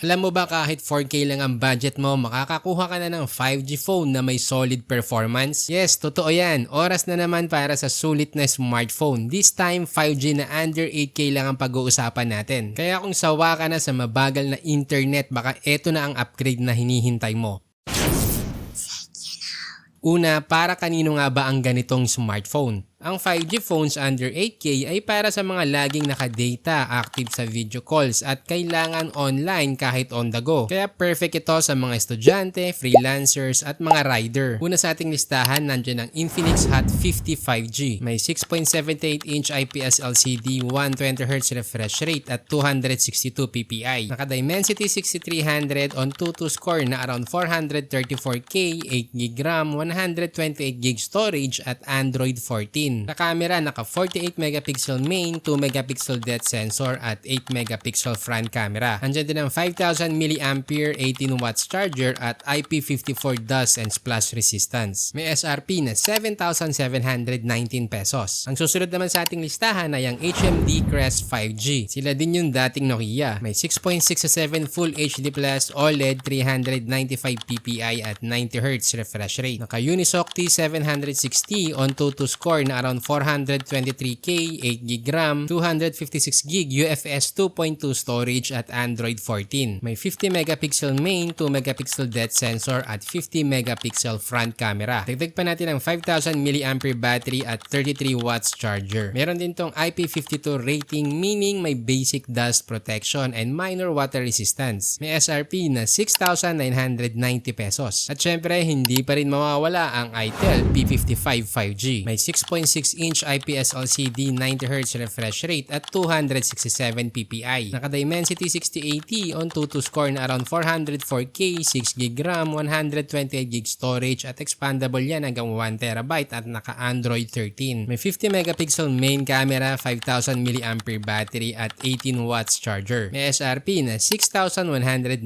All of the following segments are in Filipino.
Alam mo ba kahit 4K lang ang budget mo, makakakuha ka na ng 5G phone na may solid performance? Yes, totoo yan. Oras na naman para sa sulit na smartphone. This time, 5G na under 8K lang ang pag-uusapan natin. Kaya kung sawa ka na sa mabagal na internet, baka eto na ang upgrade na hinihintay mo. Una, para kanino nga ba ang ganitong smartphone? Ang 5G phones under 8K ay para sa mga laging nakadata, active sa video calls at kailangan online kahit on the go. Kaya perfect ito sa mga estudyante, freelancers at mga rider. Una sa ating listahan, nandiyan ang Infinix Hot 50 5G. May 6.78-inch IPS LCD, 120Hz refresh rate at 262 ppi. Naka-Dimensity 6300 on 2.2 score na around 434K, 8GB RAM, 128GB storage at Android 14. Sa camera, naka 48 megapixel main, 2 megapixel depth sensor at 8 megapixel front camera. Andiyan din ang 5000 mAh 18 watts charger at IP54 dust and splash resistance. May SRP na 7,719 pesos. Ang susunod naman sa ating listahan ay ang HMD Crest 5G. Sila din yung dating Nokia. May 6.67 Full HD Plus OLED 395 ppi at 90Hz refresh rate. Naka Unisoc T760 on 2.2 score na around 423K, 8GB RAM, 256GB UFS 2.2 storage at Android 14. May 50 megapixel main, 2 megapixel depth sensor at 50 megapixel front camera. Dagdag pa natin ang 5000 mAh battery at 33 watts charger. Meron din tong IP52 rating, meaning may basic dust protection and minor water resistance. May SRP na 6,990 pesos. At syempre, hindi pa rin mawawala ang Itel P55 5G. May 6.6-inch IPS LCD, 90Hz refresh rate at 267 ppi. Naka-Dimensity 6080 on 2.2 score na around 404K, 6GB RAM, 128GB storage at expandable yan hanggang 1TB at naka-Android 13. May 50 megapixel main camera, 5000 mAh battery at 18 watts charger. May SRP na 6,199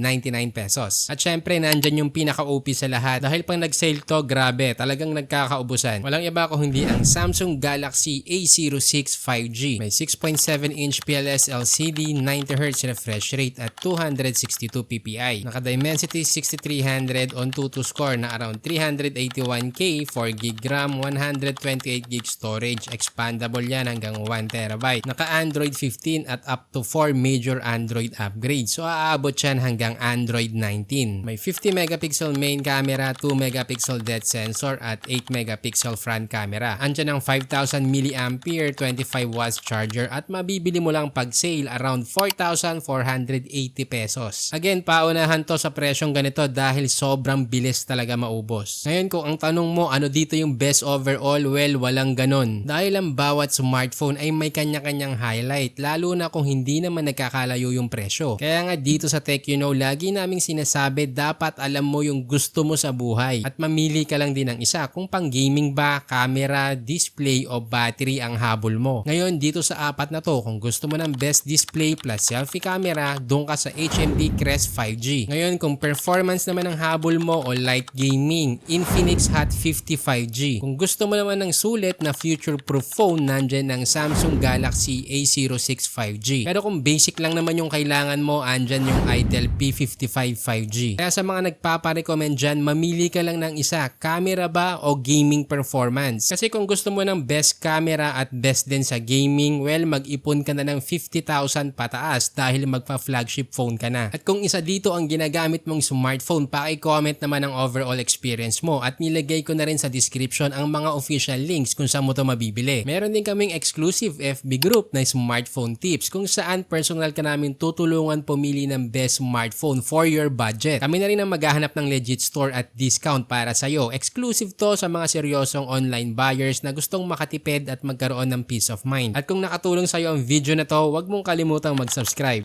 pesos. At syempre, nandyan yung pinaka-OP sa lahat. Dahil pang nag-sale to, grabe, talagang nagkakaubusan. Walang iba kung hindi ang Samsung Galaxy A06 5G. May 6.7-inch PLS LCD, 90Hz refresh rate at 262 ppi. Naka-Dimensity 6300 on 2.2 score na around 381K, 4GB RAM, 128GB storage, expandable yan hanggang 1TB. Naka-Android 15 at up to 4 major Android upgrades. So aabot yan hanggang Android 19. May 50 megapixel main camera, 2 megapixel depth sensor at 8 megapixel front camera. Andiyan ang 5,000 mAh 25 watts charger at mabibili mo lang pag sale around 4,480 pesos. Again, paunahan to sa presyong ganito dahil sobrang bilis talaga maubos. Ngayon, kung ang tanong mo ano dito yung best overall, well, walang ganon. Dahil ang bawat smartphone ay may kanya-kanyang highlight, lalo na kung hindi naman nagkakalayo yung presyo. Kaya nga dito sa Tech You Know, lagi naming sinasabi dapat alam mo yung gusto mo sa buhay at mamili ka lang din ng isa kung pang gaming ba, camera, display o battery ang habol mo. Ngayon, dito sa apat na to, kung gusto mo ng best display plus selfie camera, doon ka sa HMD Crest 5G. Ngayon, kung performance naman ang habol mo o light gaming, Infinix Hot 50 5G. Kung gusto mo naman ng sulit na future-proof phone, nandyan ang Samsung Galaxy A06 5G. Pero kung basic lang naman yung kailangan mo, andyan yung Itel P55 5G. Kaya sa mga nagpaparecommend dyan, mamili ka lang ng isa, camera ba o gaming performance. Kasi kung gusto mo ng best camera at best din sa gaming, well, mag-ipon ka na ng 50,000 pataas dahil magpa-flagship phone ka na. At kung isa dito ang ginagamit mong smartphone, paki-comment naman ang overall experience mo at nilagay ko na rin sa description ang mga official links kung saan mo to mabibili. Meron din kaming exclusive FB group na smartphone tips kung saan personal ka namin tutulungan pumili ng best smartphone for your budget. Kami na rin ang maghahanap ng legit store at discount para sa'yo. Exclusive to sa mga seryosong online buyers na gustong makatipid at magkaroon ng peace of mind. At kung nakatulong sa'yo ang video na to, huwag mong kalimutang mag-subscribe.